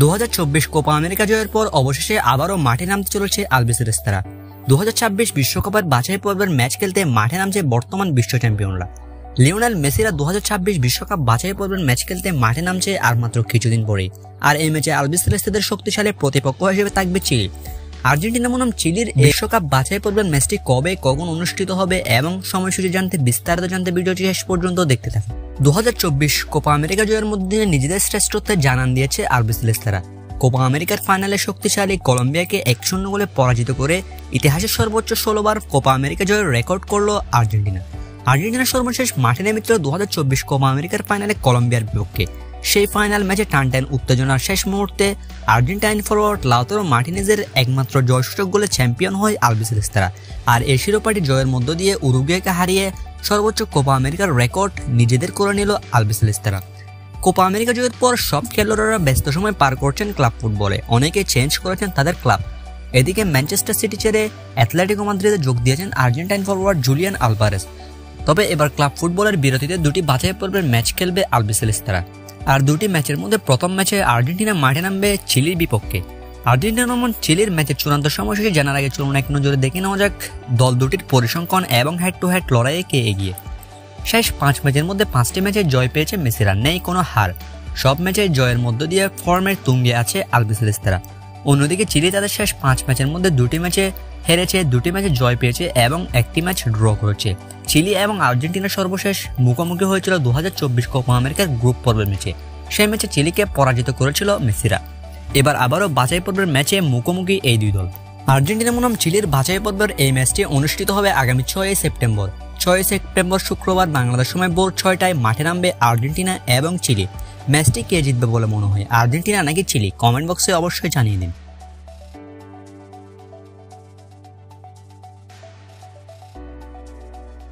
2024 Copa America জয়ের পর অবশেষে আবারও মাঠে নামতে চলেছে আলবিসেলেস্তারা। 2026 বিশ্বকাপের বাছাই পর্বের ম্যাচ খেলতে মাঠে নামছে বর্তমান বিশ্ব চ্যাম্পিয়নরা। লিওনেল মেসিরা 2026 বিশ্বকাপ বাছাই পর্বের ম্যাচ খেলতে মাঠে নামছে আর মাত্র কিছুদিন পরেই। আর এই ম্যাচে আলবিসেলেস্তাদের শক্তিশালী প্রতিপক্ষ হিসেবে থাকবে চিলি। আর্জেন্টিনা বনাম চিলির বিশ্বকাপ বাছাই পর্বের ম্যাচটি কবে কখন অনুষ্ঠিত হবে এবং সময়সূচি জানতে বিস্তারিত জানতে ভিডিওটি শেষ পর্যন্ত দেখতে থাকুন। 2024 কোপা আমেরিকা জয়ের মধ্যে নিজেদের শ্রেষ্ঠত্ব জানান দিয়েছে আলবিসেলেস্তারা। কোপা আমেরিকার ফাইনালে শক্তিশালী কলম্বিয়াকে 1-0 গোলে পরাজিত করে ইতিহাসের সর্বোচ্চ 16 বার কোপা আমেরিকা জয়ের রেকর্ড করল আর্জেন্টিনা। আর্জেন্টিনা সর্বশেষ মাঠে নেমেছিল 2024 কোপা আমেরিকার ফাইনালে কলম্বিয়ার বিপক্ষে। সেই ফাইনাল ম্যাচে টানটান উত্তেজনার শেষ মুহূর্তে আর্জেন্টাইন ফরওয়ার্ড লাউতারো মার্টিনেজের একমাত্র জয়সূচক গোলে চ্যাম্পিয়ন হয় আলবিসেলেস্তারা। আর এই শিরোপাটি জয়ের মধ্য দিয়ে উরুগুয়েকে হারিয়ে সর্বোচ্চ কোপা আমেরিকার রেকর্ড নিজেদের করে নিল আলবিসেলেস্তারা। কোপা আমেরিকা জয়ের পর সব খেলোয়াড়রা ব্যস্ত সময় পার করছেন ক্লাব ফুটবলে, অনেকে চেঞ্জ করেছেন তাদের ক্লাব। এদিকে ম্যানচেস্টার সিটি ছেড়ে অ্যাথলেটিকো মাদ্রিদে যোগ দিয়েছেন আর্জেন্টাইন ফরওয়ার্ড জুলিয়ান আলভারেজ। তবে এবার ক্লাব ফুটবলের বিরতিতে দুটি বাছাই পর্বের ম্যাচ খেলবে আলবিসেলেস্তারা। আর দুটি ম্যাচের মধ্যে প্রথম ম্যাচে আর্জেন্টিনা মাঠে নামবে চিলির বিপক্ষে। আর্জেন্টিনা নমন চিলির ম্যাচের চূড়ান্ত সময়সূচি জানার আগে চলুন এক নজরে দেখে নেওয়া যাক দল দুটির পরিসংখ্যান এবং হেড টু হেড লড়াইয়ে কে এগিয়ে। শেষ 5 ম্যাচের মধ্যে 5টি ম্যাচে জয় পেয়েছে মেসিরা, নেই কোনো হার। সব ম্যাচে জয়ের মধ্য দিয়ে ফর্মের তুঙ্গে আছে আলবিসেলেস্তারা। অন্যদিকে চিলি তাদের শেষ 5 ম্যাচের মধ্যে 2টি ম্যাচে হেরেছে, 2টি ম্যাচে জয় পেয়েছে এবং 1টি ম্যাচ ড্র করেছে। চিলি এবং আর্জেন্টিনা সর্বশেষ মুখোমুখি হয়েছিল 2024 কোপা আমেরিকার গ্রুপ পর্বের ম্যাচে। সেই ম্যাচে চিলিকে পরাজিত করেছিল মেসিরা। এবার আবারও বাছাই পর্বের ম্যাচে মুখোমুখি এই দুই দল। আর্জেন্টিনা বনাম চিলির বাছাই পর্বের এই ম্যাচটি অনুষ্ঠিত হবে আগামী 6 সেপ্টেম্বর। 6 সেপ্টেম্বর শুক্রবার বাংলাদেশ সময় ভোর 6টায় মাঠে নামবে আর্জেন্টিনা এবং চিলি। ম্যাচটি কে জিতবে বলে মনে হয়, আর্জেন্টিনা নাকি চিলি? কমেন্ট বক্সে অবশ্যই জানিয়ে দিন।